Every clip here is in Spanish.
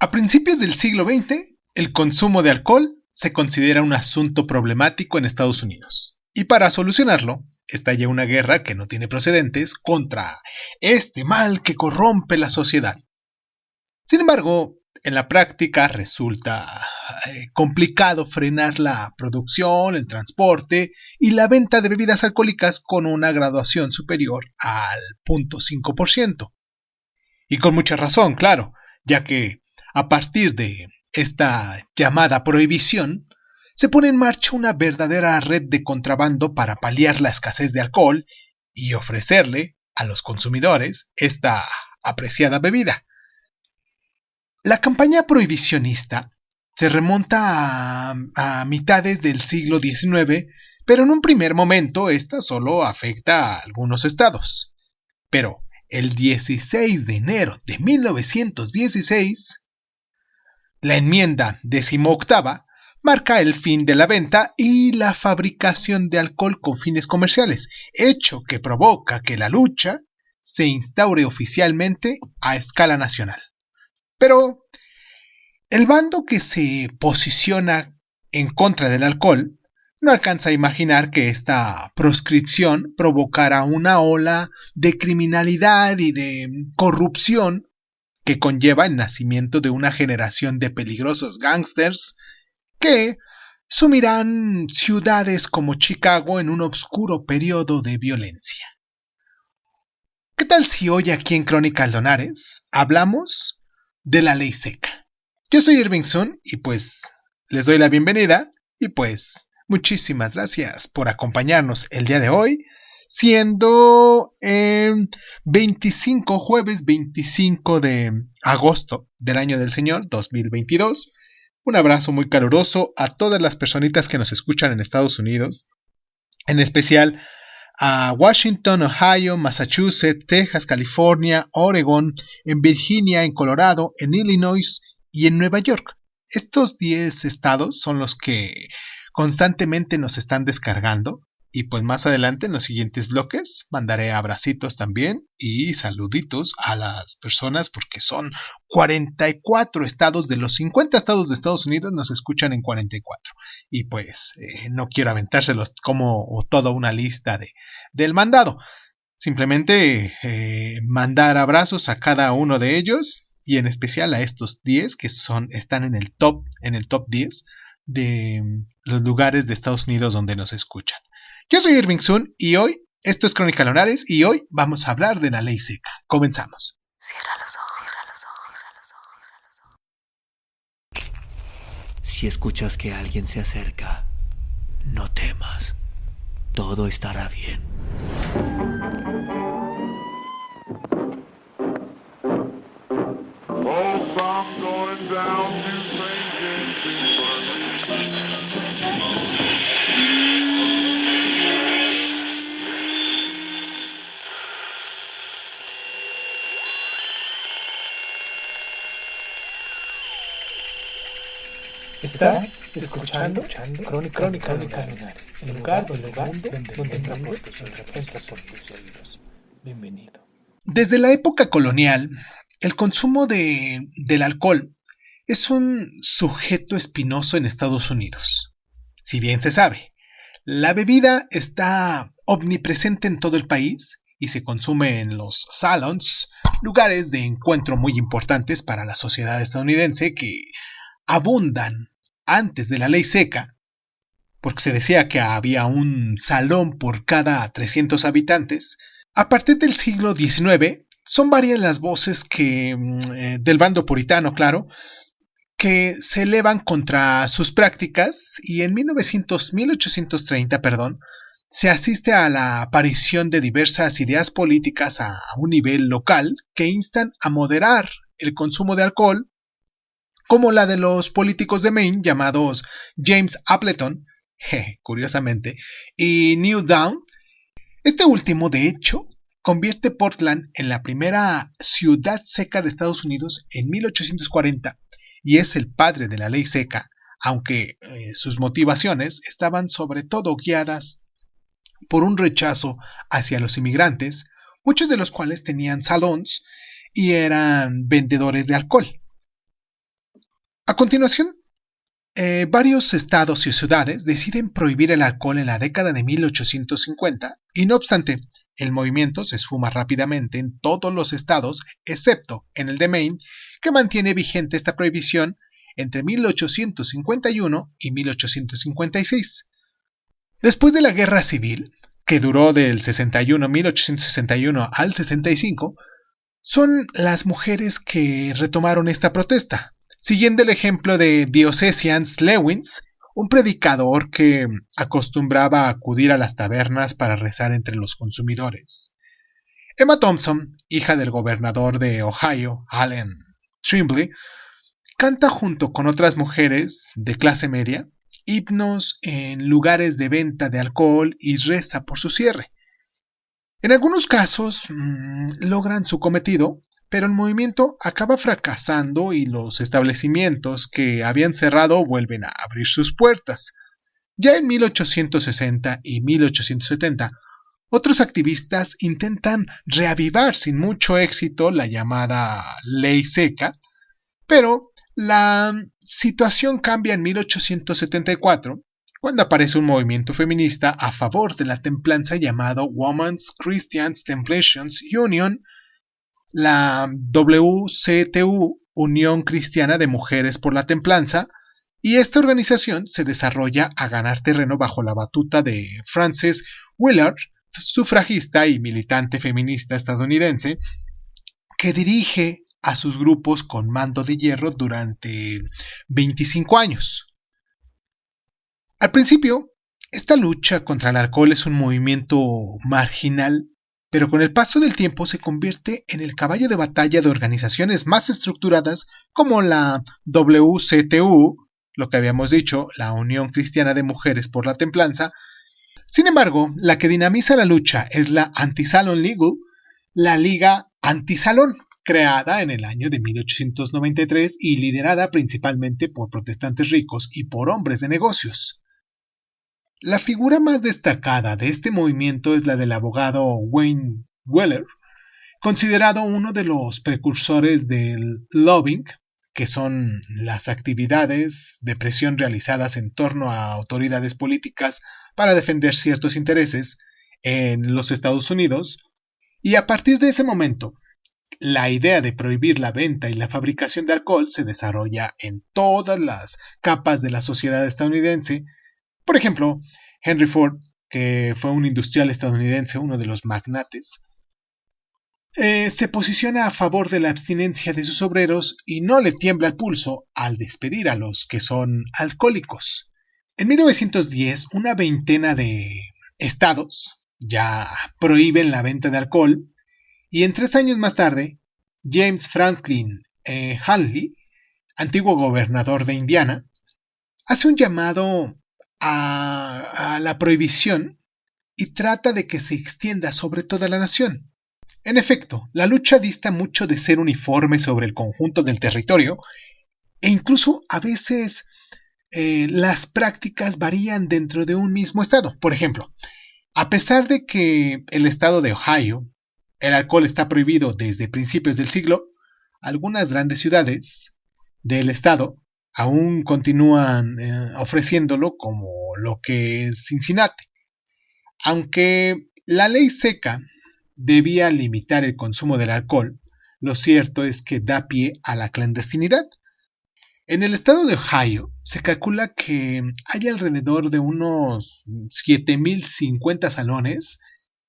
A principios del siglo XX, el consumo de alcohol se considera un asunto problemático en Estados Unidos. Y para solucionarlo, estalla una guerra que no tiene precedentes contra este mal que corrompe la sociedad. Sin embargo, en la práctica resulta complicado frenar la producción, el transporte y la venta de bebidas alcohólicas con una graduación superior al 0.5%. Y con mucha razón, claro, ya que a partir de esta llamada prohibición, se pone en marcha una verdadera red de contrabando para paliar la escasez de alcohol y ofrecerle a los consumidores esta apreciada bebida. La campaña prohibicionista se remonta a mitades del siglo XIX, pero en un primer momento esta solo afecta a algunos estados. Pero el 16 de enero de 1916, la enmienda 18ª marca el fin de la venta y la fabricación de alcohol con fines comerciales, hecho que provoca que la lucha se instaure oficialmente a escala nacional. Pero el bando que se posiciona en contra del alcohol no alcanza a imaginar que esta proscripción provocará una ola de criminalidad y de corrupción que conlleva el nacimiento de una generación de peligrosos gángsters que sumirán ciudades como Chicago en un oscuro periodo de violencia. ¿Qué tal si hoy aquí en Crónicas Lunares hablamos de la ley seca? Yo soy Irving Sun y pues les doy la bienvenida y pues muchísimas gracias por acompañarnos el día de hoy, siendo jueves 25 de agosto del año del Señor 2022. Un abrazo muy caluroso a todas las personitas que nos escuchan en Estados Unidos, en especial a Washington, Ohio, Massachusetts, Texas, California, Oregon, en Virginia, en Colorado, en Illinois y en Nueva York. Estos 10 estados son los que constantemente nos están descargando y pues más adelante en los siguientes bloques mandaré abracitos también y saluditos a las personas porque son 44 estados de los 50 estados de Estados Unidos nos escuchan en 44 y pues no quiero aventárselos como toda una lista del mandado, simplemente mandar abrazos a cada uno de ellos y en especial a estos 10 que están en el top 10 de los lugares de Estados Unidos donde nos escuchan. Yo soy Irving Sun y hoy, esto es Crónicas Lunares y hoy vamos a hablar de la ley seca. Comenzamos. Cierra los ojos, cierra los ojos, cierra los ojos. Si escuchas que alguien se acerca, no temas. Todo estará bien. Estás escuchando Crónicas Lunares, el lugar donde entramos por tus oídos. Bienvenido. Desde la época colonial, el consumo del alcohol es un sujeto espinoso en Estados Unidos. Si bien se sabe, la bebida está omnipresente en todo el país y se consume en los salons, lugares de encuentro muy importantes para la sociedad estadounidense que abundan antes de la ley seca, porque se decía que había un salón por cada 300 habitantes. A partir del siglo XIX, son varias las voces del bando puritano, claro, que se elevan contra sus prácticas y en 1830, se asiste a la aparición de diversas ideas políticas a un nivel local que instan a moderar el consumo de alcohol, como la de los políticos de Maine llamados James Appleton, curiosamente, y Newdown. Este último, de hecho, convierte Portland en la primera ciudad seca de Estados Unidos en 1840 y es el padre de la ley seca, aunque sus motivaciones estaban sobre todo guiadas por un rechazo hacia los inmigrantes, muchos de los cuales tenían salones y eran vendedores de alcohol. A continuación, varios estados y ciudades deciden prohibir el alcohol en la década de 1850 y no obstante, el movimiento se esfuma rápidamente en todos los estados excepto en el de Maine, que mantiene vigente esta prohibición entre 1851 y 1856. Después de la Guerra Civil, que duró del 1861 al 65, son las mujeres que retomaron esta protesta, siguiendo el ejemplo de Diocletian Lewis, un predicador que acostumbraba a acudir a las tabernas para rezar entre los consumidores. Emma Thompson, hija del gobernador de Ohio, Allen Trimble, canta junto con otras mujeres de clase media himnos en lugares de venta de alcohol y reza por su cierre. En algunos casos logran su cometido, pero el movimiento acaba fracasando y los establecimientos que habían cerrado vuelven a abrir sus puertas. Ya en 1860 y 1870, otros activistas intentan reavivar sin mucho éxito la llamada Ley Seca, pero la situación cambia en 1874, cuando aparece un movimiento feminista a favor de la templanza llamado Women's Christian Templations Union, la WCTU, Unión Cristiana de Mujeres por la Templanza, y esta organización se desarrolla a ganar terreno bajo la batuta de Frances Willard, sufragista y militante feminista estadounidense, que dirige a sus grupos con mando de hierro durante 25 años. Al principio, esta lucha contra el alcohol es un movimiento marginal, pero con el paso del tiempo se convierte en el caballo de batalla de organizaciones más estructuradas como la WCTU, lo que habíamos dicho, la Unión Cristiana de Mujeres por la Templanza. Sin embargo, la que dinamiza la lucha es la Anti-Salon League, la Liga Anti-Salón, creada en el año de 1893 y liderada principalmente por protestantes ricos y por hombres de negocios. La figura más destacada de este movimiento es la del abogado Wayne Weller, considerado uno de los precursores del lobbying, que son las actividades de presión realizadas en torno a autoridades políticas para defender ciertos intereses en los Estados Unidos, y a partir de ese momento, la idea de prohibir la venta y la fabricación de alcohol se desarrolla en todas las capas de la sociedad estadounidense. Por ejemplo, Henry Ford, que fue un industrial estadounidense, uno de los magnates, se posiciona a favor de la abstinencia de sus obreros y no le tiembla el pulso al despedir a los que son alcohólicos. En 1910, una veintena de estados ya prohíben la venta de alcohol y en 3 años más tarde, James Franklin Hanley, antiguo gobernador de Indiana, hace un llamado a la prohibición y trata de que se extienda sobre toda la nación. En efecto, la lucha dista mucho de ser uniforme sobre el conjunto del territorio e incluso a veces las prácticas varían dentro de un mismo estado. Por ejemplo, a pesar de que el estado de Ohio, el alcohol está prohibido desde principios del siglo, algunas grandes ciudades del estado aún continúan ofreciéndolo, como lo que es Cincinnati. Aunque la ley seca debía limitar el consumo del alcohol, lo cierto es que da pie a la clandestinidad. En el estado de Ohio se calcula que hay alrededor de unos 7.050 salones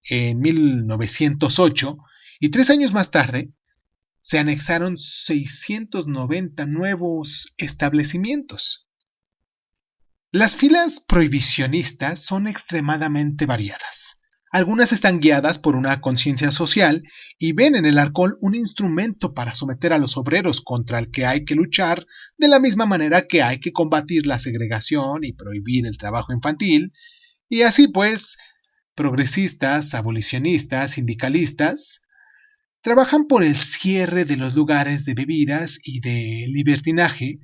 en 1908 y 3 años más tarde se anexaron 690 nuevos establecimientos. Las filas prohibicionistas son extremadamente variadas. Algunas están guiadas por una conciencia social y ven en el alcohol un instrumento para someter a los obreros contra el que hay que luchar, de la misma manera que hay que combatir la segregación y prohibir el trabajo infantil, y así pues, progresistas, abolicionistas, sindicalistas, trabajan por el cierre de los lugares de bebidas y de libertinaje.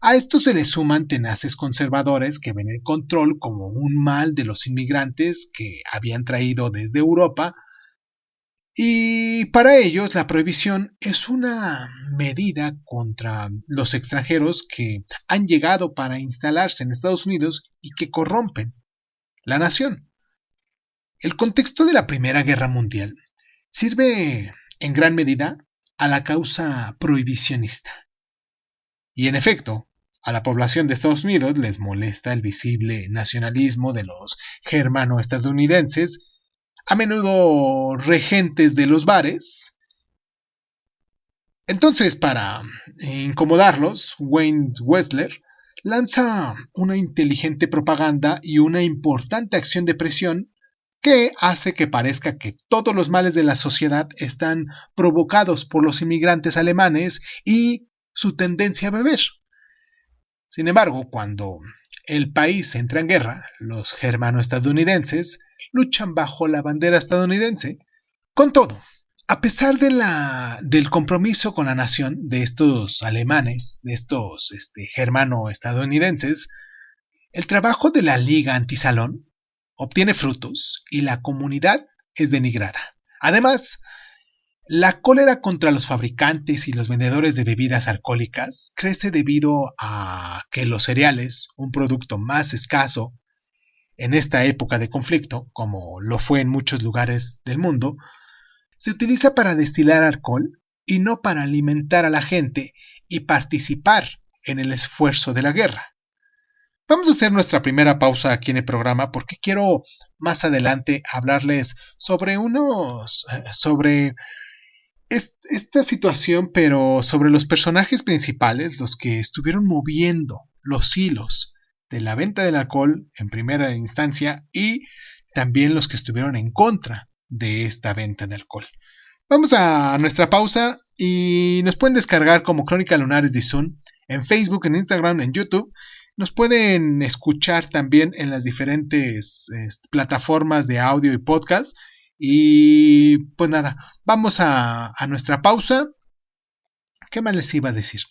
A esto se le suman tenaces conservadores que ven el control como un mal de los inmigrantes que habían traído desde Europa Y para ellos la prohibición es una medida contra los extranjeros que han llegado para instalarse en Estados Unidos y que corrompen la nación. El contexto de la Primera Guerra Mundial sirve en gran medida a la causa prohibicionista. Y en efecto, a la población de Estados Unidos les molesta el visible nacionalismo de los germano-estadounidenses, a menudo regentes de los bares. Entonces, para incomodarlos, Wayne Wessler lanza una inteligente propaganda y una importante acción de presión que hace que parezca que todos los males de la sociedad están provocados por los inmigrantes alemanes y su tendencia a beber. Sin embargo, cuando el país entra en guerra, los germano-estadounidenses luchan bajo la bandera estadounidense. Con todo, a pesar del compromiso con la nación de estos alemanes, de estos germano-estadounidenses, el trabajo de la Liga Antisalón obtiene frutos y la comunidad es denigrada. Además, la cólera contra los fabricantes y los vendedores de bebidas alcohólicas crece debido a que los cereales, un producto más escaso en esta época de conflicto, como lo fue en muchos lugares del mundo, se utiliza para destilar alcohol y no para alimentar a la gente y participar en el esfuerzo de la guerra. Vamos a hacer nuestra primera pausa aquí en el programa porque quiero más adelante hablarles sobre esta situación, pero sobre los personajes principales, los que estuvieron moviendo los hilos de la venta del alcohol en primera instancia y también los que estuvieron en contra de esta venta de alcohol. Vamos a nuestra pausa y nos pueden descargar como Crónica Lunares de Zoom en Facebook, en Instagram, en YouTube. Nos pueden escuchar también en las diferentes plataformas de audio y podcast. Y pues nada, vamos a nuestra pausa. ¿Qué más les iba a decir?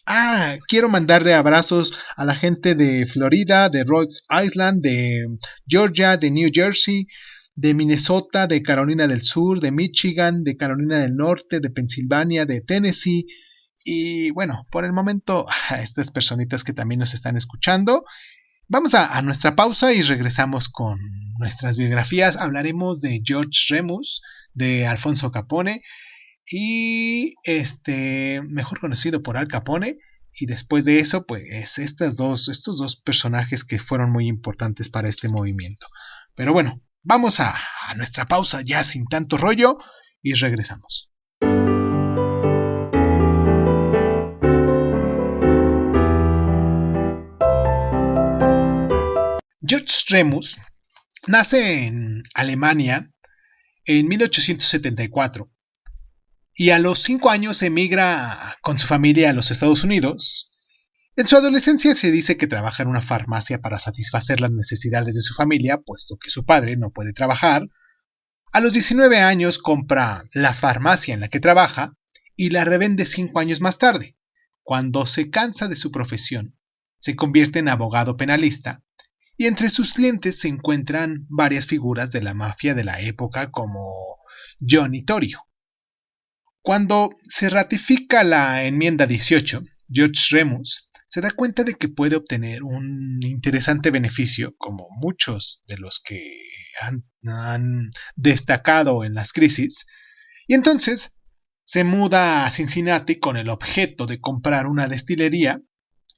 Quiero mandarle abrazos a la gente de Florida, de Rhode Island, de Georgia, de New Jersey, de Minnesota, de Carolina del Sur, de Michigan, de Carolina del Norte, de Pensilvania, de Tennessee. Y bueno, por el momento, a estas personitas que también nos están escuchando. Vamos a nuestra pausa y regresamos con nuestras biografías. Hablaremos de George Remus, de Alfonso Capone y mejor conocido por Al Capone. Y después de eso, pues estos dos personajes que fueron muy importantes para este movimiento. Pero bueno, vamos a nuestra pausa ya sin tanto rollo y regresamos. George Remus nace en Alemania en 1874 y a los 5 años emigra con su familia a los Estados Unidos. En su adolescencia se dice que trabaja en una farmacia para satisfacer las necesidades de su familia, puesto que su padre no puede trabajar. A los 19 años compra la farmacia en la que trabaja y la revende 5 años más tarde. Cuando se cansa de su profesión, se convierte en abogado penalista. Y entre sus clientes se encuentran varias figuras de la mafia de la época como Johnny Torrio. Cuando se ratifica la enmienda 18, George Remus se da cuenta de que puede obtener un interesante beneficio, como muchos de los que han destacado en las crisis, y entonces se muda a Cincinnati con el objeto de comprar una destilería,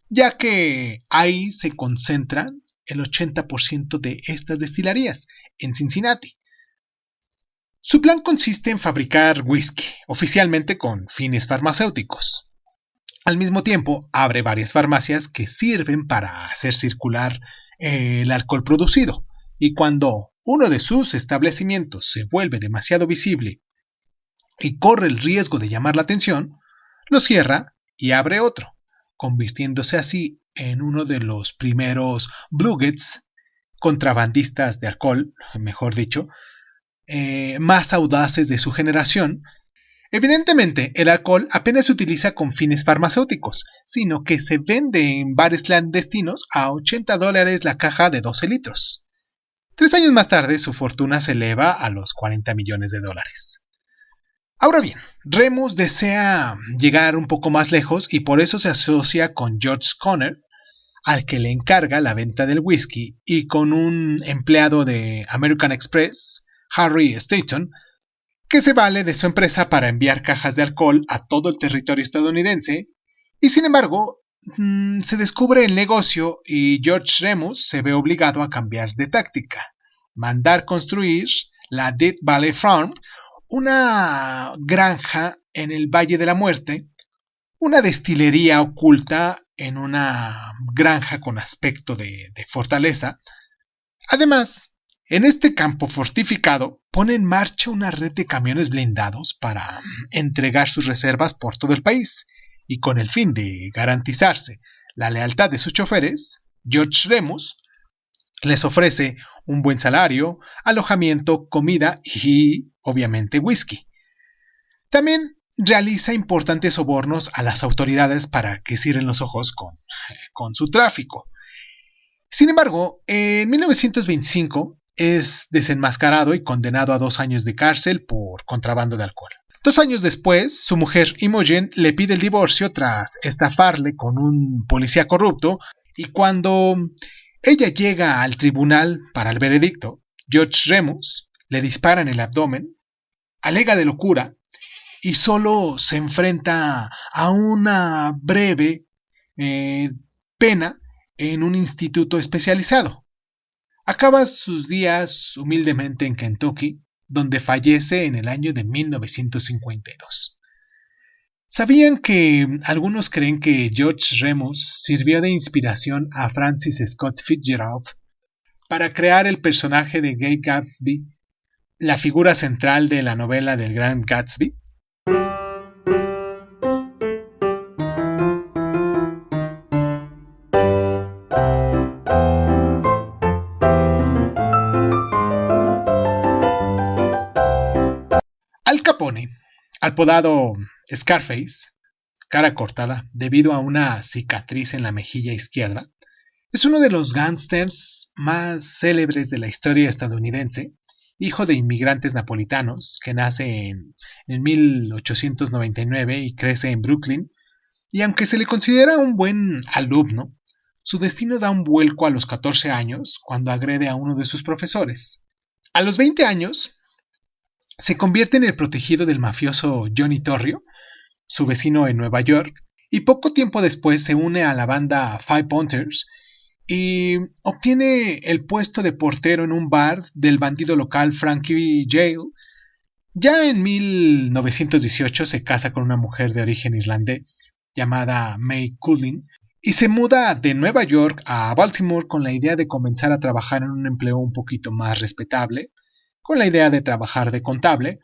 ya que ahí se concentran el 80% de estas destilerías, en Cincinnati. Su plan consiste en fabricar whisky, oficialmente con fines farmacéuticos. Al mismo tiempo, abre varias farmacias que sirven para hacer circular el alcohol producido, y cuando uno de sus establecimientos se vuelve demasiado visible y corre el riesgo de llamar la atención, lo cierra y abre otro, convirtiéndose así en uno de los primeros Bluegets, contrabandistas de alcohol, mejor dicho, más audaces de su generación. Evidentemente, el alcohol apenas se utiliza con fines farmacéuticos, sino que se vende en bares clandestinos a $80 la caja de 12 litros. 3 años más tarde, su fortuna se eleva a los $40 millones. Ahora bien, Remus desea llegar un poco más lejos y por eso se asocia con George Conner, al que le encarga la venta del whisky, y con un empleado de American Express, Harry Staton, que se vale de su empresa para enviar cajas de alcohol a todo el territorio estadounidense, y sin embargo, se descubre el negocio y George Remus se ve obligado a cambiar de táctica, mandar construir la Death Valley Farm, una granja en el Valle de la Muerte, una destilería oculta en una granja con aspecto de fortaleza. Además, en este campo fortificado pone en marcha una red de camiones blindados para entregar sus reservas por todo el país, y con el fin de garantizarse la lealtad de sus choferes, George Remus les ofrece un buen salario, alojamiento, comida y, obviamente, whisky. También realiza importantes sobornos a las autoridades para que cierren los ojos con su tráfico. Sin embargo, en 1925 es desenmascarado y condenado a 2 años de cárcel por contrabando de alcohol. 2 años después, su mujer Imogen le pide el divorcio tras estafarle con un policía corrupto, y cuando ella llega al tribunal para el veredicto, George Remus le dispara en el abdomen, alega de locura y solo se enfrenta a una breve pena en un instituto especializado. Acaba sus días humildemente en Kentucky, donde fallece en el año de 1952. ¿Sabían que algunos creen que George Remus sirvió de inspiración a Francis Scott Fitzgerald para crear el personaje de Guy Gatsby, la figura central de la novela del Gran Gatsby? Al Capone, apodado Scarface, cara cortada debido a una cicatriz en la mejilla izquierda, es uno de los gángsters más célebres de la historia estadounidense, hijo de inmigrantes napolitanos que nace en 1899 y crece en Brooklyn, y aunque se le considera un buen alumno, su destino da un vuelco a los 14 años cuando agrede a uno de sus profesores. A los 20 años, se convierte en el protegido del mafioso Johnny Torrio, su vecino en Nueva York, y poco tiempo después se une a la banda Five Pointers y obtiene el puesto de portero en un bar del bandido local Frankie Yale. Ya en 1918 se casa con una mujer de origen irlandés llamada May Cullin y se muda de Nueva York a Baltimore con la idea de comenzar a trabajar en un empleo un poquito más respetable, con la idea de trabajar de contable,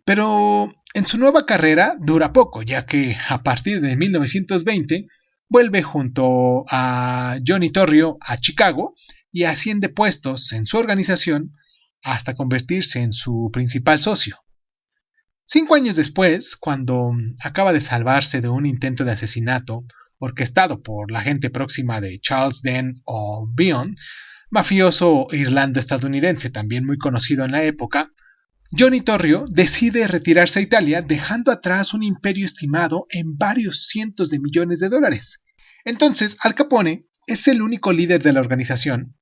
pero en su nueva carrera dura poco, ya que a partir de 1920 vuelve junto a Johnny Torrio a Chicago y asciende puestos en su organización hasta convertirse en su principal socio. 5 años después, cuando acaba de salvarse de un intento de asesinato orquestado por la gente próxima de Charles Dent O'Brien, mafioso irlando-estadounidense también muy conocido en la época, Johnny Torrio decide retirarse a Italia dejando atrás un imperio estimado en varios cientos de millones de dólares. Entonces, Al Capone es el único líder de la organización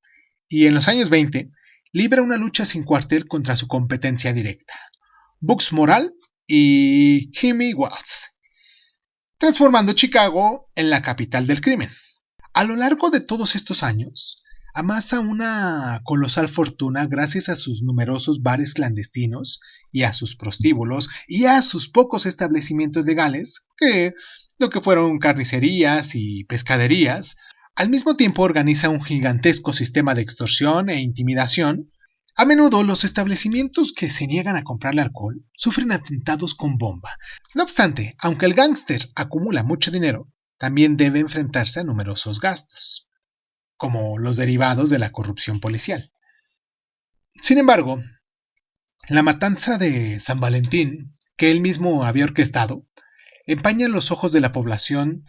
y en los años 20 libra una lucha sin cuartel contra su competencia directa, Bugs Moral y Jimmy Walsh, transformando Chicago en la capital del crimen. A lo largo de todos estos años, amasa una colosal fortuna gracias a sus numerosos bares clandestinos y a sus prostíbulos y a sus pocos establecimientos legales, que lo que fueron carnicerías y pescaderías. Al mismo tiempo organiza un gigantesco sistema de extorsión e intimidación. A menudo los establecimientos que se niegan a comprarle alcohol sufren atentados con bomba. No obstante, aunque el gángster acumula mucho dinero, también debe enfrentarse a numerosos gastos, como los derivados de la corrupción policial. Sin embargo, la matanza de San Valentín, que él mismo había orquestado, empaña los ojos de la población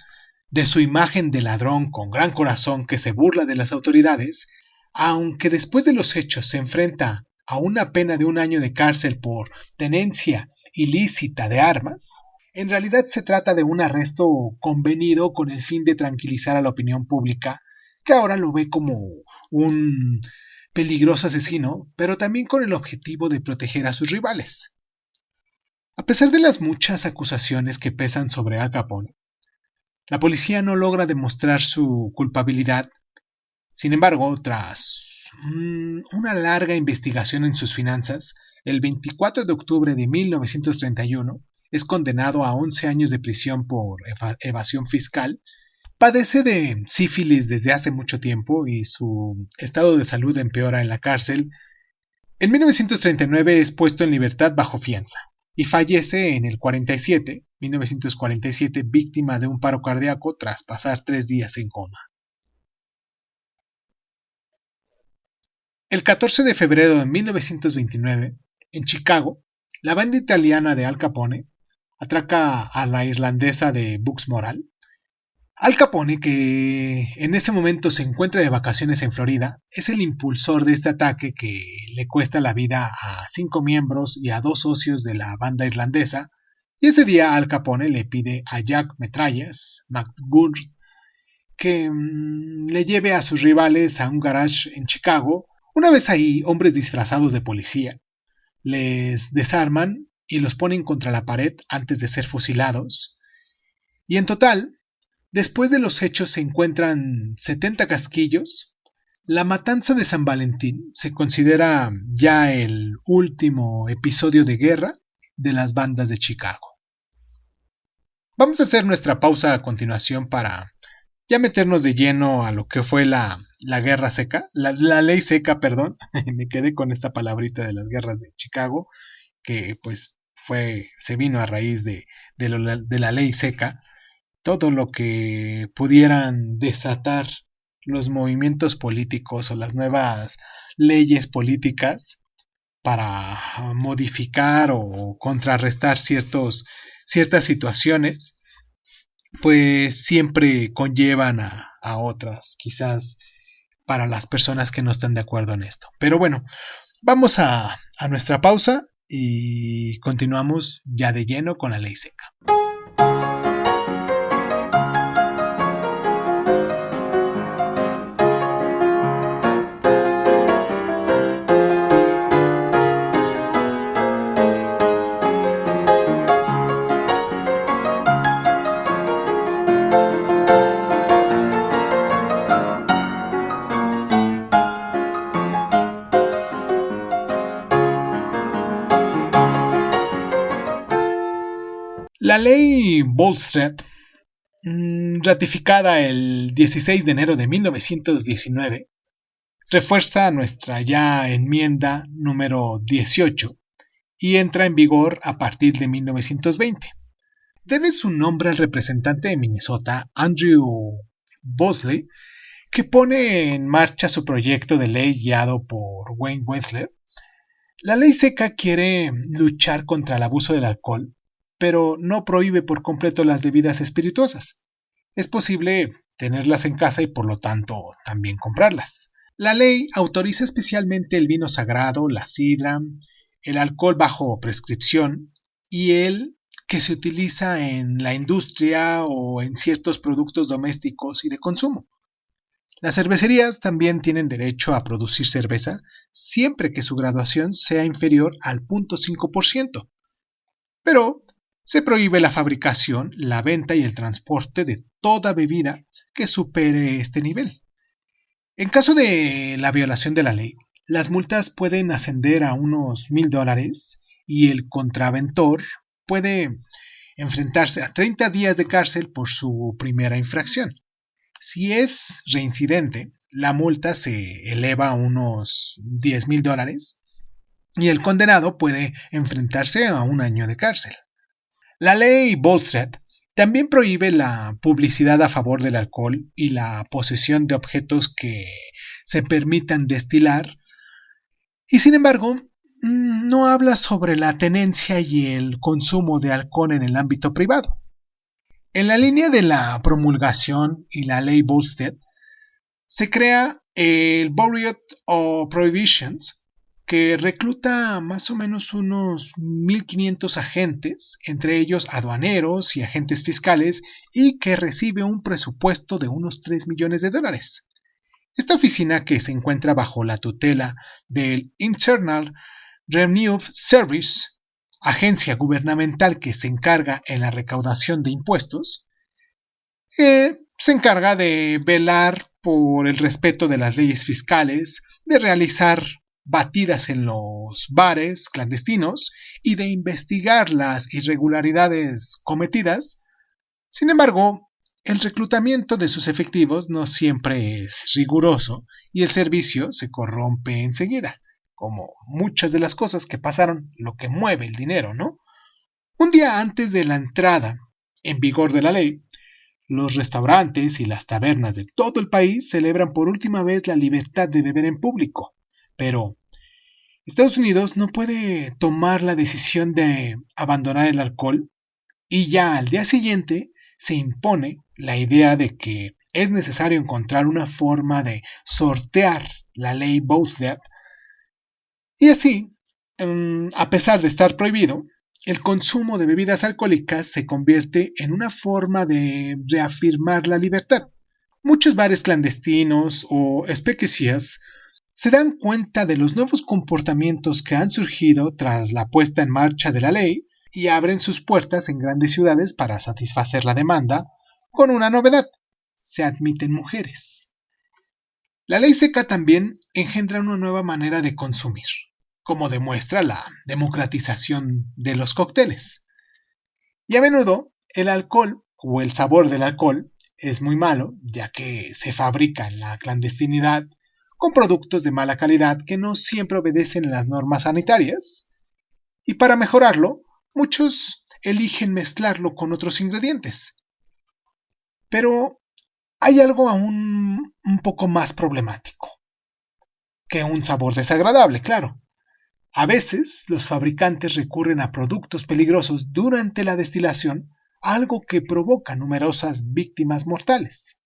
de su imagen de ladrón con gran corazón que se burla de las autoridades, aunque después de los hechos se enfrenta a una pena de 1 año de cárcel por tenencia ilícita de armas, en realidad se trata de un arresto convenido con el fin de tranquilizar a la opinión pública, que ahora lo ve como un peligroso asesino, pero también con el objetivo de proteger a sus rivales. A pesar de las muchas acusaciones que pesan sobre Al Capone, la policía no logra demostrar su culpabilidad. Sin embargo, tras una larga investigación en sus finanzas, el 24 de octubre de 1931 es condenado a 11 años de prisión por evasión fiscal. Padece de sífilis desde hace mucho tiempo y su estado de salud empeora en la cárcel. En 1939 es puesto en libertad bajo fianza y fallece en el 1947, víctima de un paro cardíaco tras pasar 3 días en coma. El 14 de febrero de 1929, en Chicago, la banda italiana de Al Capone atraca a la irlandesa de Bucksmoral. Al Capone, que en ese momento se encuentra de vacaciones en Florida, es el impulsor de este ataque que le cuesta la vida a 5 miembros y a 2 socios de la banda irlandesa, y ese día Al Capone le pide a Jack Metrallas McGurk que le lleve a sus rivales a un garage en Chicago. Una vez ahí, hombres disfrazados de policía les desarman y los ponen contra la pared antes de ser fusilados. Y en total, después de los hechos se encuentran 70 casquillos. La matanza de San Valentín se considera ya el último episodio de guerra de las bandas de Chicago. Vamos a hacer nuestra pausa a continuación para ya meternos de lleno a lo que fue la guerra seca, la ley seca, perdón. Me quedé con esta palabrita de las guerras de Chicago, que pues se vino a raíz de la ley seca. Todo lo que pudieran desatar los movimientos políticos o las nuevas leyes políticas para modificar o contrarrestar ciertas situaciones, pues siempre conllevan a otras, quizás para las personas que no están de acuerdo en esto. Pero bueno, vamos a nuestra pausa y continuamos ya de lleno con la ley seca. La ley Volstead, ratificada el 16 de enero de 1919, refuerza nuestra ya enmienda número 18 y entra en vigor a partir de 1920. Debe su nombre al representante de Minnesota, Andrew Bosley, que pone en marcha su proyecto de ley guiado por Wayne Wessler. La ley seca quiere luchar contra el abuso del alcohol, pero no prohíbe por completo las bebidas espirituosas. Es posible tenerlas en casa y por lo tanto también comprarlas. La ley autoriza especialmente el vino sagrado, la sidra, el alcohol bajo prescripción y el que se utiliza en la industria o en ciertos productos domésticos y de consumo. Las cervecerías también tienen derecho a producir cerveza siempre que su graduación sea inferior al 0.5%, pero se prohíbe la fabricación, la venta y el transporte de toda bebida que supere este nivel. En caso de la violación de la ley, las multas pueden ascender a unos $1,000 y el contraventor puede enfrentarse a 30 días de cárcel por su primera infracción. Si es reincidente, la multa se eleva a unos $10,000 y el condenado puede enfrentarse a 1 año de cárcel. La ley Volstead también prohíbe la publicidad a favor del alcohol y la posesión de objetos que se permitan destilar, y sin embargo no habla sobre la tenencia y el consumo de alcohol en el ámbito privado. En la línea de la promulgación y la ley Volstead se crea el Bureau of Prohibitions, que recluta más o menos unos 1.500 agentes, entre ellos aduaneros y agentes fiscales, y que recibe un presupuesto de unos $3 millones. Esta oficina, que se encuentra bajo la tutela del Internal Revenue Service, agencia gubernamental que se encarga en la recaudación de impuestos, se encarga de velar por el respeto de las leyes fiscales, de realizar batidas en los bares clandestinos y de investigar las irregularidades cometidas. Sin embargo, el reclutamiento de sus efectivos no siempre es riguroso y el servicio se corrompe enseguida, como muchas de las cosas que pasaron, lo que mueve el dinero, ¿no? Un día antes de la entrada en vigor de la ley, los restaurantes y las tabernas de todo el país celebran por última vez la libertad de beber en público, pero Estados Unidos no puede tomar la decisión de abandonar el alcohol y ya al día siguiente se impone la idea de que es necesario encontrar una forma de sortear la ley Bouchet y así, a pesar de estar prohibido, el consumo de bebidas alcohólicas se convierte en una forma de reafirmar la libertad. Muchos bares clandestinos o speakeasies se dan cuenta de los nuevos comportamientos que han surgido tras la puesta en marcha de la ley y abren sus puertas en grandes ciudades para satisfacer la demanda, con una novedad: se admiten mujeres. La ley seca también engendra una nueva manera de consumir, como demuestra la democratización de los cócteles. Y a menudo el alcohol o el sabor del alcohol es muy malo, ya que se fabrica en la clandestinidad con productos de mala calidad que no siempre obedecen las normas sanitarias, y para mejorarlo, muchos eligen mezclarlo con otros ingredientes. Pero hay algo aún un poco más problemático que un sabor desagradable, claro. A veces los fabricantes recurren a productos peligrosos durante la destilación, algo que provoca numerosas víctimas mortales.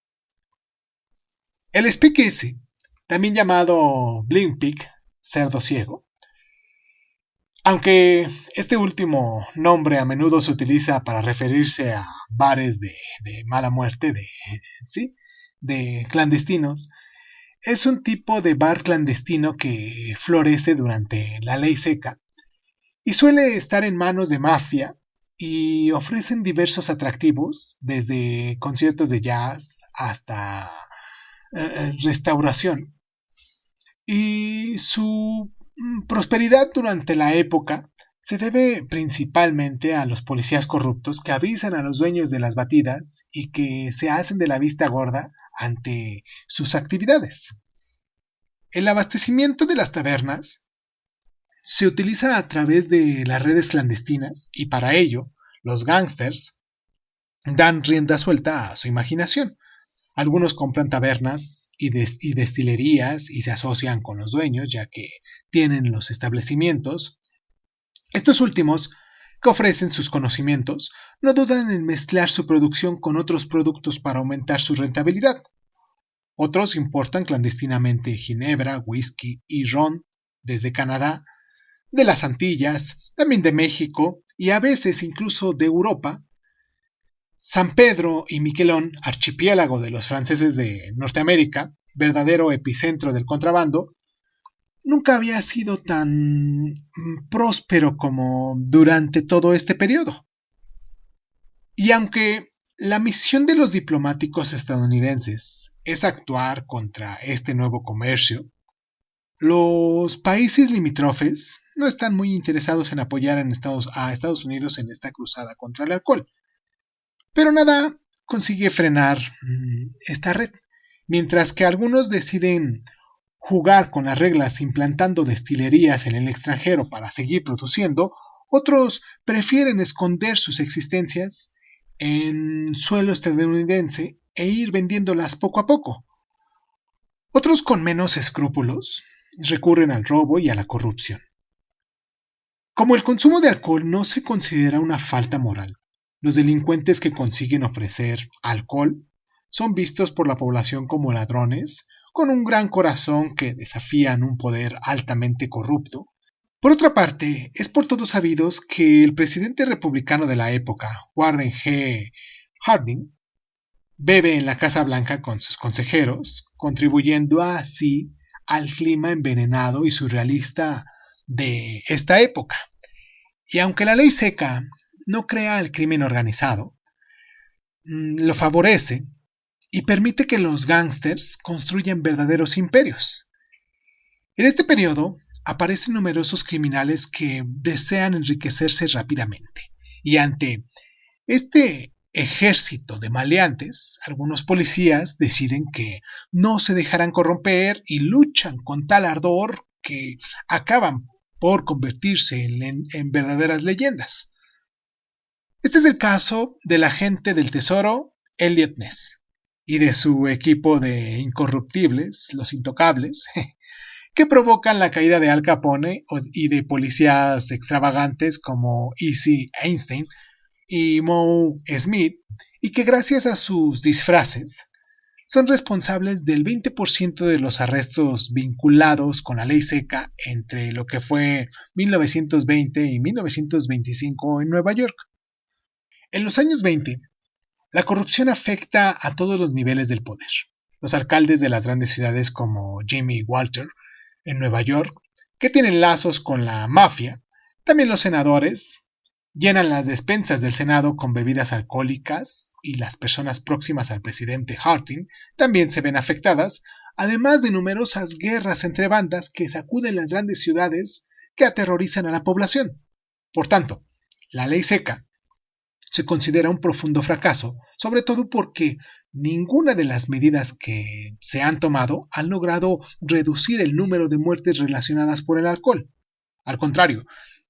El speakeasy, también llamado blind pig, cerdo ciego, aunque este último nombre a menudo se utiliza para referirse a bares de mala muerte, de clandestinos, es un tipo de bar clandestino que florece durante la ley seca y suele estar en manos de mafia y ofrecen diversos atractivos, desde conciertos de jazz hasta restauración. Y su prosperidad durante la época se debe principalmente a los policías corruptos que avisan a los dueños de las batidas y que se hacen de la vista gorda ante sus actividades. El abastecimiento de las tabernas se utiliza a través de las redes clandestinas y para ello los gángsters dan rienda suelta a su imaginación. Algunos compran tabernas y destilerías y se asocian con los dueños, ya que tienen los establecimientos. Estos últimos, que ofrecen sus conocimientos, no dudan en mezclar su producción con otros productos para aumentar su rentabilidad. Otros importan clandestinamente ginebra, whisky y ron desde Canadá, de las Antillas, también de México y a veces incluso de Europa. San Pedro y Miquelón, archipiélago de los franceses de Norteamérica, verdadero epicentro del contrabando, nunca había sido tan próspero como durante todo este periodo. Y aunque la misión de los diplomáticos estadounidenses es actuar contra este nuevo comercio, los países limítrofes no están muy interesados en apoyar a Estados Unidos en esta cruzada contra el alcohol. Pero nada consigue frenar esta red, mientras que algunos deciden jugar con las reglas implantando destilerías en el extranjero para seguir produciendo, otros prefieren esconder sus existencias en suelo estadounidense e ir vendiéndolas poco a poco. Otros con menos escrúpulos recurren al robo y a la corrupción. Como el consumo de alcohol no se considera una falta moral, los delincuentes que consiguen ofrecer alcohol son vistos por la población como ladrones, con un gran corazón que desafían un poder altamente corrupto. Por otra parte, es por todos sabidos que el presidente republicano de la época, Warren G. Harding, bebe en la Casa Blanca con sus consejeros, contribuyendo así al clima envenenado y surrealista de esta época. Y aunque la ley seca no crea el crimen organizado, lo favorece y permite que los gángsters construyan verdaderos imperios. En este periodo aparecen numerosos criminales que desean enriquecerse rápidamente, y ante este ejército de maleantes, algunos policías deciden que no se dejarán corromper y luchan con tal ardor que acaban por convertirse en verdaderas leyendas. Este es el caso del agente del tesoro Elliot Ness y de su equipo de incorruptibles, los intocables, que provocan la caída de Al Capone y de policías extravagantes como Easy Einstein y Moe Smith, y que gracias a sus disfraces son responsables del 20% de los arrestos vinculados con la ley seca entre lo que fue 1920 y 1925 en Nueva York. En los años 20, la corrupción afecta a todos los niveles del poder. Los alcaldes de las grandes ciudades como Jimmy Walter en Nueva York, que tienen lazos con la mafia, también los senadores, llenan las despensas del Senado con bebidas alcohólicas y las personas próximas al presidente Harding también se ven afectadas, además de numerosas guerras entre bandas que sacuden las grandes ciudades que aterrorizan a la población. Por tanto, la ley seca se considera un profundo fracaso, sobre todo porque ninguna de las medidas que se han tomado han logrado reducir el número de muertes relacionadas por el alcohol. Al contrario,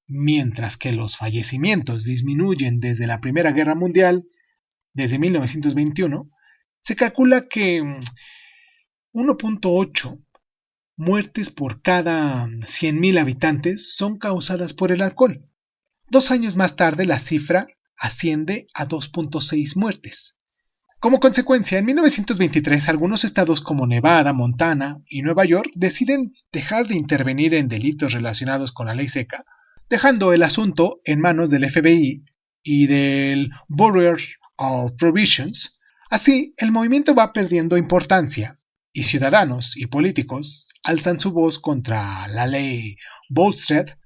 mientras que los fallecimientos disminuyen desde la Primera Guerra Mundial, desde 1921, se calcula que 1.8 muertes por cada 100.000 habitantes son causadas por el alcohol. 2 años más tarde la cifra asciende a 2.6 muertes. Como consecuencia, en 1923 algunos estados como Nevada, Montana y Nueva York deciden dejar de intervenir en delitos relacionados con la ley seca, dejando el asunto en manos del FBI y del Bureau of Provisions. Así, el movimiento va perdiendo importancia y ciudadanos y políticos alzan su voz contra la ley Volstead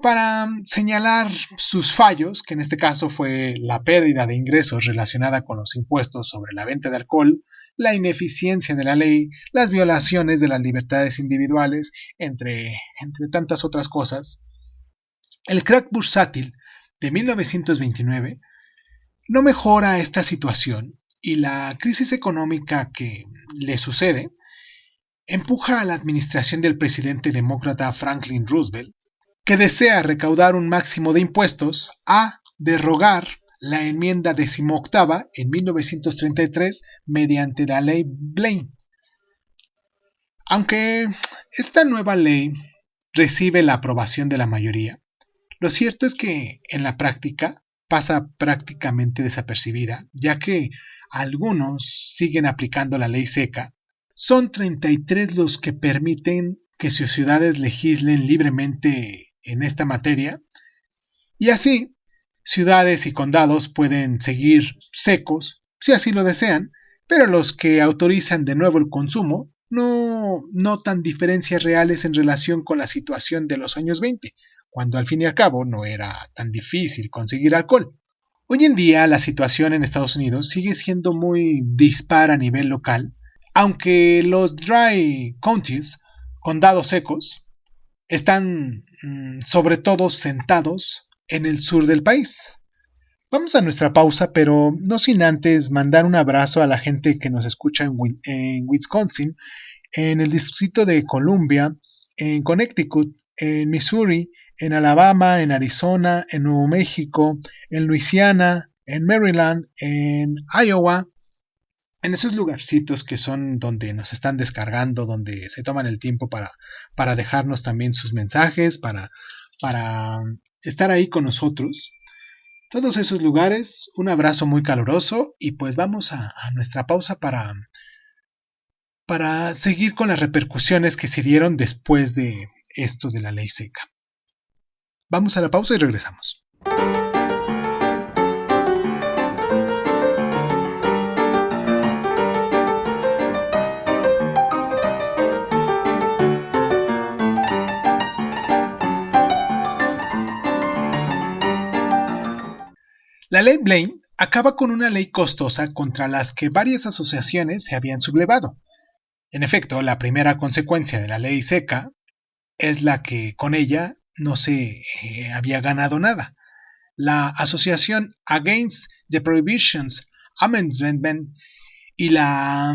para señalar sus fallos, que en este caso fue la pérdida de ingresos relacionada con los impuestos sobre la venta de alcohol, la ineficiencia de la ley, las violaciones de las libertades individuales, entre tantas otras cosas. El crack bursátil de 1929 no mejora esta situación y la crisis económica que le sucede empuja a la administración del presidente demócrata Franklin Roosevelt, que desea recaudar un máximo de impuestos, a derogar la enmienda 18ª en 1933 mediante la ley Blaine. Aunque esta nueva ley recibe la aprobación de la mayoría, lo cierto es que en la práctica pasa prácticamente desapercibida, ya que algunos siguen aplicando la ley seca. Son 33 los que permiten que sus ciudades legislen libremente en esta materia, y así ciudades y condados pueden seguir secos si así lo desean, pero los que autorizan de nuevo el consumo no notan diferencias reales en relación con la situación de los años 20, cuando al fin y al cabo no era tan difícil conseguir alcohol. Hoy en día la situación en Estados Unidos sigue siendo muy dispar a nivel local, aunque los dry counties, condados secos, están sobre todo sentados en el sur del país. Vamos a nuestra pausa, pero no sin antes mandar un abrazo a la gente que nos escucha en Wisconsin, en el distrito de Columbia, en Connecticut, en Missouri, en Alabama, en Arizona, en Nuevo México, en Luisiana, en Maryland, en Iowa, en esos lugarcitos que son donde nos están descargando, donde se toman el tiempo para dejarnos también sus mensajes, para estar ahí con nosotros. Todos esos lugares, un abrazo muy caluroso y pues vamos a nuestra pausa para para seguir con las repercusiones que se dieron después de esto de la ley seca. Vamos a la pausa y regresamos. La ley Blaine acaba con una ley costosa contra las que varias asociaciones se habían sublevado. En efecto, la primera consecuencia de la ley seca es la que con ella no se había ganado nada. La Asociación Against the Prohibitions Amendment y la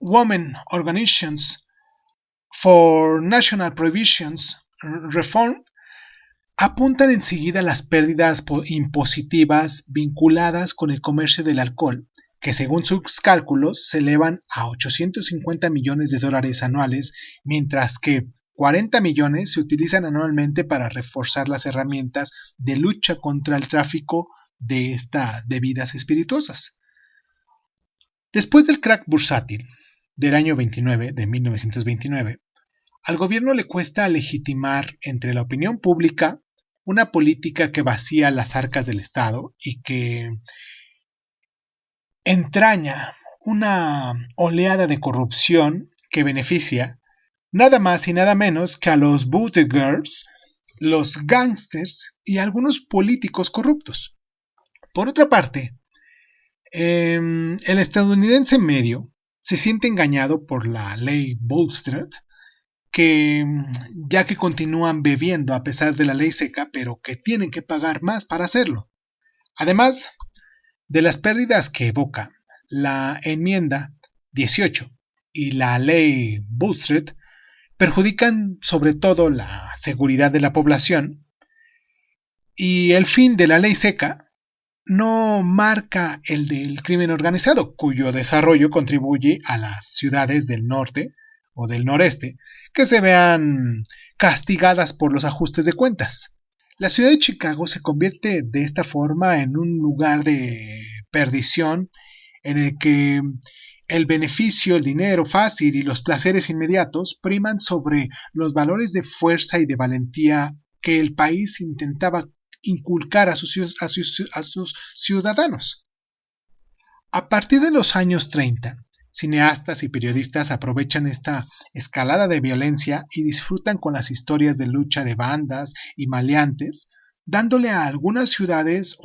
Women Organizations for National Prohibitions Reform apuntan enseguida a las pérdidas impositivas vinculadas con el comercio del alcohol, que según sus cálculos se elevan a 850 millones de dólares anuales, mientras que 40 millones se utilizan anualmente para reforzar las herramientas de lucha contra el tráfico de estas bebidas espirituosas. Después del crack bursátil del año 1929, al gobierno le cuesta legitimar entre la opinión pública una política que vacía las arcas del Estado y que entraña una oleada de corrupción que beneficia nada más y nada menos que a los bootleggers, los gángsters y algunos políticos corruptos. Por otra parte, el estadounidense medio se siente engañado por la ley Volstead, ya que continúan bebiendo a pesar de la ley seca, pero que tienen que pagar más para hacerlo. Además de las pérdidas que evoca la enmienda 18 y la ley Volstead, perjudican sobre todo la seguridad de la población, y el fin de la ley seca no marca el del crimen organizado, cuyo desarrollo contribuye a las ciudades del norte o del noreste que se vean castigadas por los ajustes de cuentas. La ciudad de Chicago se convierte de esta forma en un lugar de perdición en el que el beneficio, el dinero fácil y los placeres inmediatos priman sobre los valores de fuerza y de valentía que el país intentaba inculcar a sus ciudadanos. A partir de los años 30, cineastas y periodistas aprovechan esta escalada de violencia y disfrutan con las historias de lucha de bandas y maleantes, dándole a algunas ciudades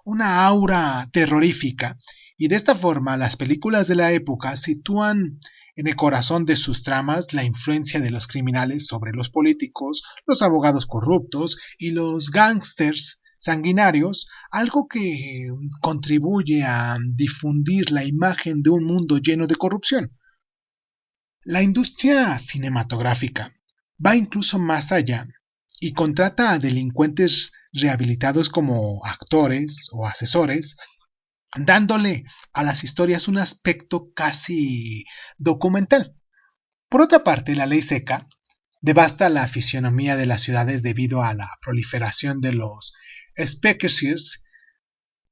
una aura terrorífica, y de esta forma las películas de la época sitúan en el corazón de sus tramas la influencia de los criminales sobre los políticos, los abogados corruptos y los gángsters sanguinarios, algo que contribuye a difundir la imagen de un mundo lleno de corrupción. La industria cinematográfica va incluso más allá y contrata a delincuentes rehabilitados como actores o asesores, dándole a las historias un aspecto casi documental. Por otra parte, la ley seca devasta la fisionomía de las ciudades debido a la proliferación de los speakeasies.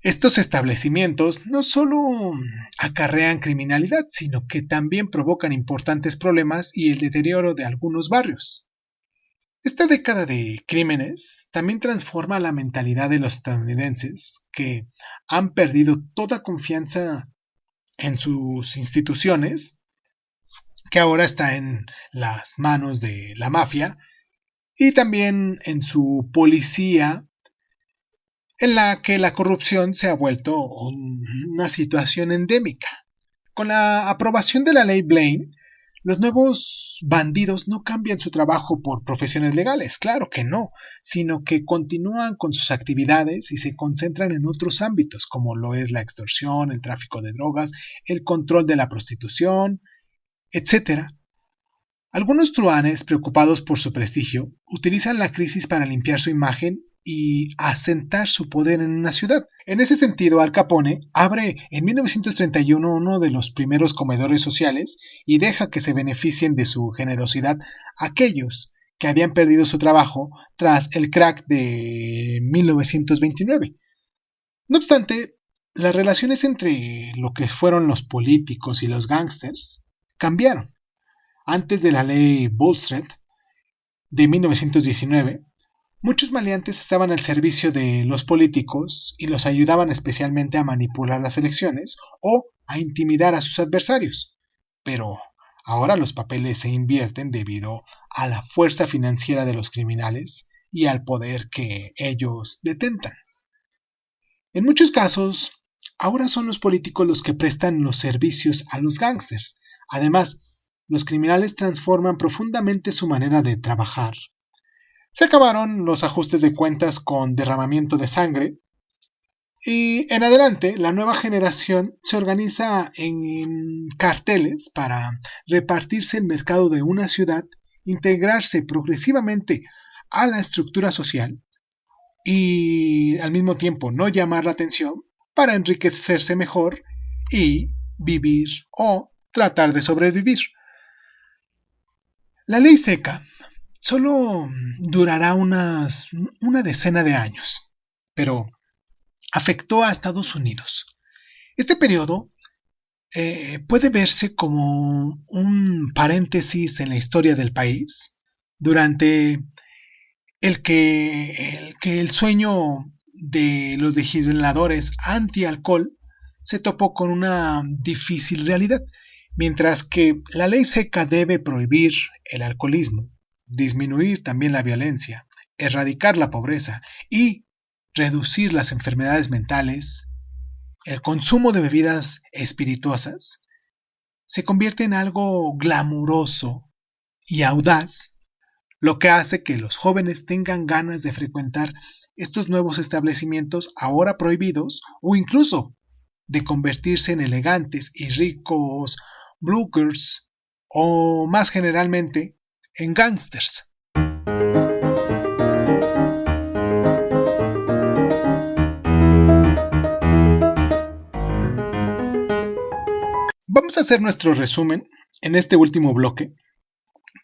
Estos establecimientos no solo acarrean criminalidad, sino que también provocan importantes problemas y el deterioro de algunos barrios. Esta década de crímenes también transforma la mentalidad de los estadounidenses, que han perdido toda confianza en sus instituciones, que ahora está en las manos de la mafia, y también en su policía, en la que la corrupción se ha vuelto una situación endémica. Con la aprobación de la ley Blaine, los nuevos bandidos no cambian su trabajo por profesiones legales, claro que no, sino que continúan con sus actividades y se concentran en otros ámbitos, como lo es la extorsión, el tráfico de drogas, el control de la prostitución, etc. Algunos truanes, preocupados por su prestigio, utilizan la crisis para limpiar su imagen y asentar su poder en una ciudad. En ese sentido, Al Capone abre en 1931 uno de los primeros comedores sociales y deja que se beneficien de su generosidad aquellos que habían perdido su trabajo tras el crack de 1929. No obstante, las relaciones entre lo que fueron los políticos y los gángsters cambiaron. Antes de la ley Volstead de 1919, muchos maleantes estaban al servicio de los políticos y los ayudaban especialmente a manipular las elecciones o a intimidar a sus adversarios. Pero ahora los papeles se invierten debido a la fuerza financiera de los criminales y al poder que ellos detentan. En muchos casos, ahora son los políticos los que prestan los servicios a los gángsters. Además, los criminales transforman profundamente su manera de trabajar. Se acabaron los ajustes de cuentas con derramamiento de sangre y en adelante la nueva generación se organiza en carteles para repartirse el mercado de una ciudad, integrarse progresivamente a la estructura social y al mismo tiempo no llamar la atención para enriquecerse mejor y vivir o tratar de sobrevivir. La ley seca solo durará una decena de años, pero afectó a Estados Unidos. Este periodo puede verse como un paréntesis en la historia del país, durante el que el sueño de los legisladores anti-alcohol se topó con una difícil realidad. Mientras que la ley seca debe prohibir el alcoholismo, disminuir también la violencia, erradicar la pobreza y reducir las enfermedades mentales, el consumo de bebidas espirituosas se convierte en algo glamuroso y audaz, lo que hace que los jóvenes tengan ganas de frecuentar estos nuevos establecimientos ahora prohibidos o incluso de convertirse en elegantes y ricos bluckers o más generalmente en gángsters. Vamos a hacer nuestro resumen en este último bloque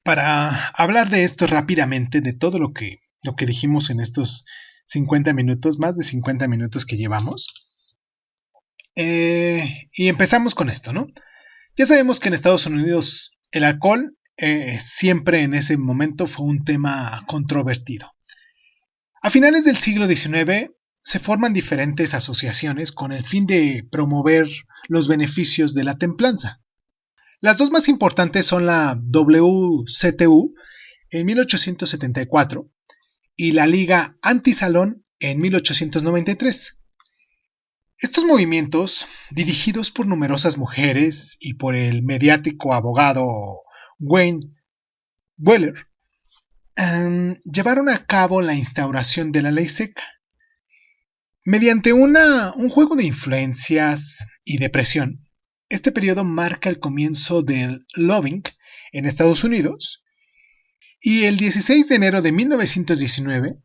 para hablar de esto rápidamente, de todo lo que dijimos en estos 50 minutos, más de 50 minutos que llevamos. Y empezamos con esto, ¿no? Ya sabemos que en Estados Unidos el alcohol siempre en ese momento fue un tema controvertido. A finales del siglo XIX se forman diferentes asociaciones con el fin de promover los beneficios de la templanza. Las dos más importantes son la WCTU en 1874 y la Liga Anti-Salón en 1893. Estos movimientos, dirigidos por numerosas mujeres y por el mediático abogado Wayne Weller, llevaron a cabo la instauración de la ley seca. Mediante un juego de influencias y de presión, este periodo marca el comienzo del lobbying en Estados Unidos y el 16 de enero de 1919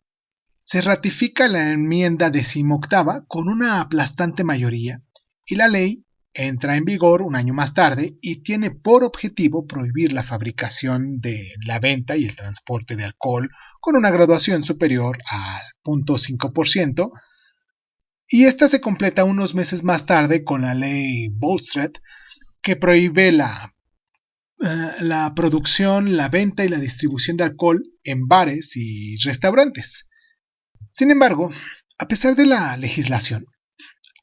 se ratifica la enmienda 18ª con una aplastante mayoría y la ley entra en vigor un año más tarde y tiene por objetivo prohibir la fabricación, de la venta y el transporte de alcohol con una graduación superior al 0.5%, y esta se completa unos meses más tarde con la ley Volstead, que prohíbe la producción, la venta y la distribución de alcohol en bares y restaurantes. Sin embargo, a pesar de la legislación,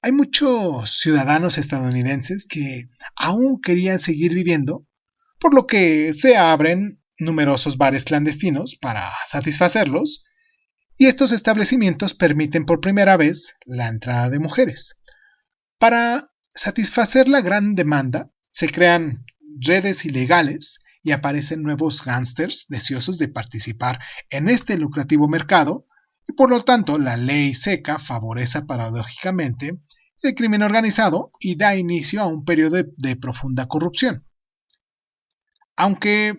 hay muchos ciudadanos estadounidenses que aún querían seguir viviendo, por lo que se abren numerosos bares clandestinos para satisfacerlos, y estos establecimientos permiten por primera vez la entrada de mujeres. Para satisfacer la gran demanda, se crean redes ilegales y aparecen nuevos gángsters deseosos de participar en este lucrativo mercado, y por lo tanto la ley seca favorece paradójicamente el crimen organizado y da inicio a un periodo de profunda corrupción. Aunque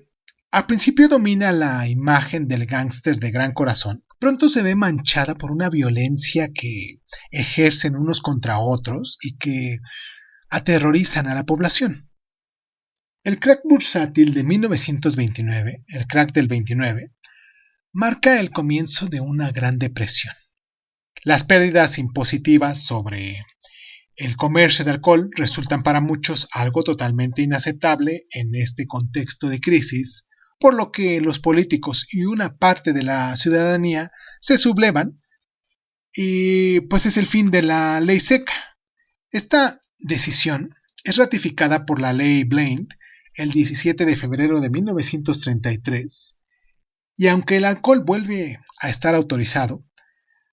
al principio domina la imagen del gángster de gran corazón, pronto se ve manchada por una violencia que ejercen unos contra otros y que aterrorizan a la población. El crack bursátil de 1929, el crack del 29, marca el comienzo de una gran depresión. Las pérdidas impositivas sobre el comercio de alcohol resultan para muchos algo totalmente inaceptable en este contexto de crisis, por lo que los políticos y una parte de la ciudadanía se sublevan y pues es el fin de la ley seca. Esta decisión es ratificada por la ley Blaine el 17 de febrero de 1933 y aunque el alcohol vuelve a estar autorizado,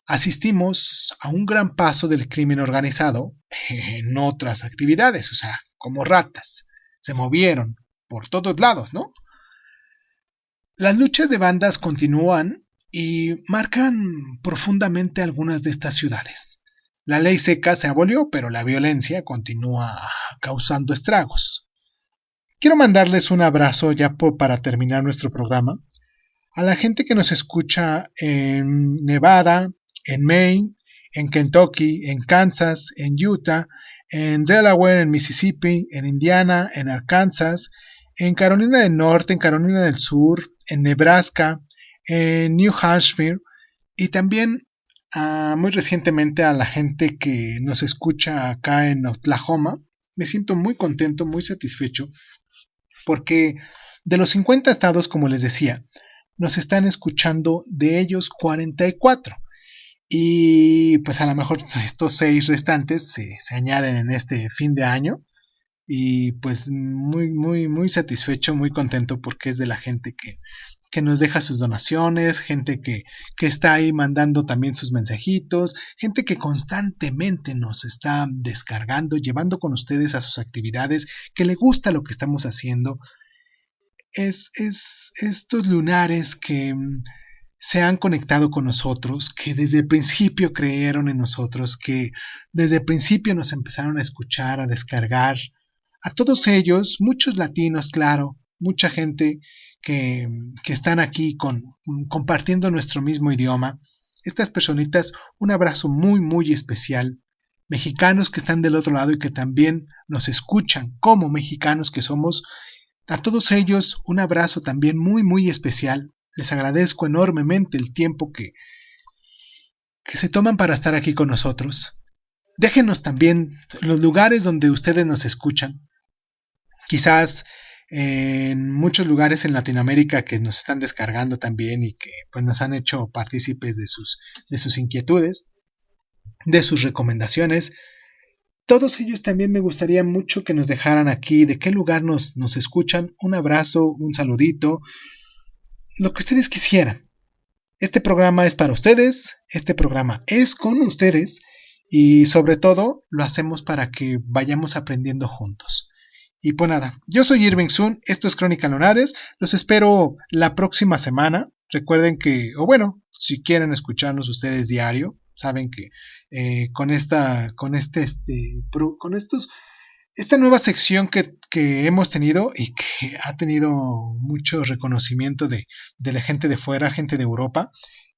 asistimos a un gran paso del crimen organizado en otras actividades, o sea, como ratas, se movieron por todos lados, ¿no? Las luchas de bandas continúan y marcan profundamente algunas de estas ciudades. La ley seca se abolió, pero la violencia continúa causando estragos. Quiero mandarles un abrazo ya para terminar nuestro programa a la gente que nos escucha en Nevada, en Maine, en Kentucky, en Kansas, en Utah, en Delaware, en Mississippi, en Indiana, en Arkansas, en Carolina del Norte, en Carolina del Sur, en Nebraska, en New Hampshire y también muy recientemente a la gente que nos escucha acá en Oklahoma. Me siento muy contento, muy satisfecho porque de los 50 estados, como les decía, nos están escuchando de ellos 44 y pues a lo mejor estos 6 restantes se añaden en este fin de año y pues muy satisfecho, muy contento porque es de la gente que nos deja sus donaciones, gente que está ahí mandando también sus mensajitos, gente que constantemente nos está descargando, llevando con ustedes a sus actividades, que le gusta lo que estamos haciendo. Es estos lunares que se han conectado con nosotros, que desde el principio creyeron en nosotros, que desde el principio nos empezaron a escuchar, a descargar. A todos ellos, muchos latinos, claro, mucha gente que están aquí compartiendo nuestro mismo idioma. Estas personitas, un abrazo muy especial. Mexicanos que están del otro lado y que también nos escuchan como mexicanos que somos. A todos ellos, un abrazo también muy especial. Les agradezco enormemente el tiempo que se toman para estar aquí con nosotros. Déjenos también los lugares donde ustedes nos escuchan. Quizás en muchos lugares en Latinoamérica que nos están descargando también y que pues nos han hecho partícipes de sus inquietudes, de sus recomendaciones. Todos ellos también me gustaría mucho que nos dejaran aquí de qué lugar nos escuchan. Un abrazo, un saludito, lo que ustedes quisieran. Este programa es para ustedes, este programa es con ustedes y sobre todo lo hacemos para que vayamos aprendiendo juntos. Y pues nada, yo soy Irving Sun, esto es Crónica Lunares, los espero la próxima semana. Recuerden que, o bueno, si quieren escucharnos ustedes diario, saben que esta nueva sección que hemos tenido y que ha tenido mucho reconocimiento de la gente de fuera, gente de Europa,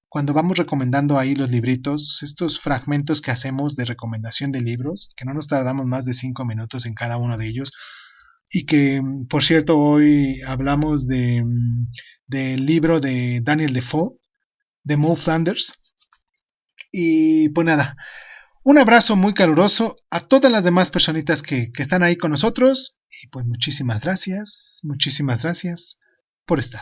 cuando vamos recomendando ahí los libritos, estos fragmentos que hacemos de recomendación de libros, que no nos tardamos más de 5 minutos en cada uno de ellos, y que, por cierto, hoy hablamos del libro de Daniel Defoe, de Mo Flanders. Y pues nada, un abrazo muy caluroso a todas las demás personitas que están ahí con nosotros. Y pues muchísimas gracias por estar.